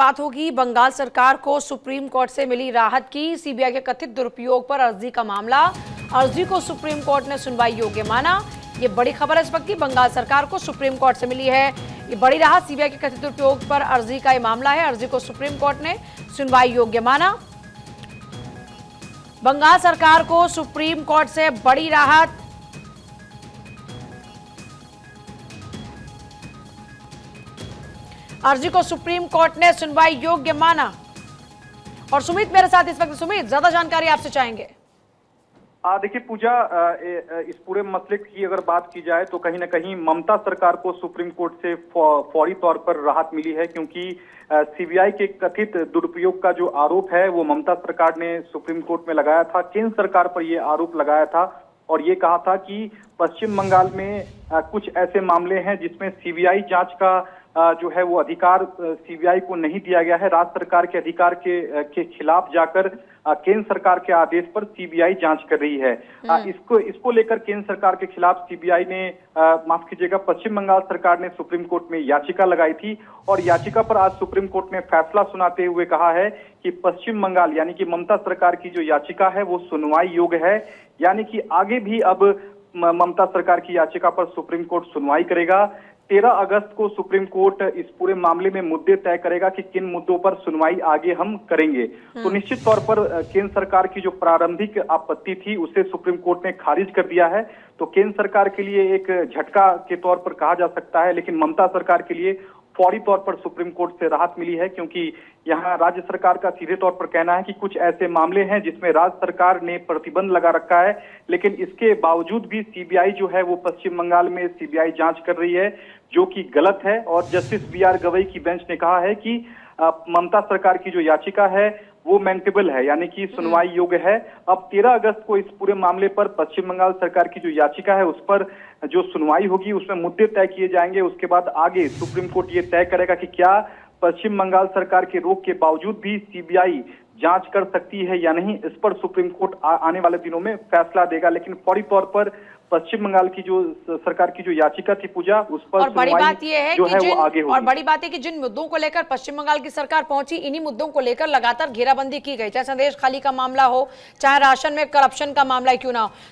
बात होगी बंगाल सरकार को सुप्रीम कोर्ट से मिली राहत की। सीबीआई के कथित दुरुपयोग पर अर्जी का मामला, अर्जी को सुप्रीम कोर्ट ने सुनवाई योग्य माना। ये बड़ी खबर है इस वक्त की, बंगाल सरकार को सुप्रीम कोर्ट से मिली है ये बड़ी राहत। सीबीआई के कथित दुरुपयोग पर अर्जी का ये मामला है, अर्जी को सुप्रीम कोर्ट ने सुनवाई योग्य माना। बंगाल सरकार को सुप्रीम कोर्ट से बड़ी राहत। अर्जी को सुप्रीम कोर्ट ने सुनवाई योग्य माना। और सुमित मेरे साथ इस वक्त। सुमित, ज्यादा जानकारी आपसे चाहेंगे। देखिए पूजा, इस पूरे मसले की अगर बात की जाए तो कहीं ना कहीं ममता सरकार को सुप्रीम कोर्ट से फौरी तौर पर राहत मिली है, क्योंकि सीबीआई के कथित दुरुपयोग का जो आरोप है वो ममता सरकार ने सुप्रीम कोर्ट में लगाया था। केंद्र सरकार पर यह आरोप लगाया था और ये कहा था कि पश्चिम बंगाल में कुछ ऐसे मामले हैं जिसमें सीबीआई जांच का जो है वो अधिकार सीबीआई को नहीं दिया गया है। राज्य सरकार के अधिकार के खिलाफ जाकर केंद्र सरकार के आदेश पर सीबीआई जांच कर रही है। इसको लेकर केंद्र सरकार के खिलाफ सीबीआई ने माफ कीजिएगा, पश्चिम बंगाल सरकार ने सुप्रीम कोर्ट में याचिका लगाई थी और याचिका पर आज सुप्रीम कोर्ट ने फैसला सुनाते हुए कहा है कि पश्चिम बंगाल यानी कि ममता सरकार की जो याचिका है वो सुनवाई योग्य है। यानी कि आगे भी अब ममता सरकार की याचिका पर सुप्रीम कोर्ट सुनवाई करेगा। 13 अगस्त को सुप्रीम कोर्ट इस पूरे मामले में मुद्दे तय करेगा कि किन मुद्दों पर सुनवाई आगे हम करेंगे। तो निश्चित तौर पर केंद्र सरकार की जो प्रारंभिक आपत्ति थी उसे सुप्रीम कोर्ट ने खारिज कर दिया है। तो केंद्र सरकार के लिए एक झटका के तौर पर कहा जा सकता है, लेकिन ममता सरकार के लिए फौरी तौर पर सुप्रीम कोर्ट से राहत मिली है, क्योंकि यहाँ राज्य सरकार का सीधे तौर पर कहना है कि कुछ ऐसे मामले हैं जिसमें राज्य सरकार ने प्रतिबंध लगा रखा है, लेकिन इसके बावजूद भी सीबीआई जो है वो पश्चिम बंगाल में सीबीआई जांच कर रही है, जो कि गलत है। और जस्टिस बीआर गवई की बेंच ने कहा है कि ममता सरकार की जो याचिका है वो मेंटेबल है, यानी कि सुनवाई योग्य है। अब 13 अगस्त को इस पूरे मामले पर पश्चिम बंगाल सरकार की जो याचिका है उस पर जो सुनवाई होगी उसमें मुद्दे तय किए जाएंगे। उसके बाद आगे सुप्रीम कोर्ट ये तय करेगा कि क्या पश्चिम बंगाल सरकार के रोक के बावजूद भी सीबीआई जांच कर सकती है या नहीं। इस पर सुप्रीम कोर्ट आने वाले दिनों में फैसला देगा, लेकिन फौरी तौर पर पश्चिम बंगाल की जो सरकार की जो याचिका थी पूजा, उस पर और बड़ी बात यह है जो कि है वो आगे होगी। और बड़ी बात है कि जिन मुद्दों को लेकर पश्चिम बंगाल की सरकार पहुंची, इन्हीं मुद्दों को लेकर लगातार घेराबंदी की गई, चाहे संदेश खाली का मामला हो, चाहे राशन में करप्शन का मामला क्यों ना हो।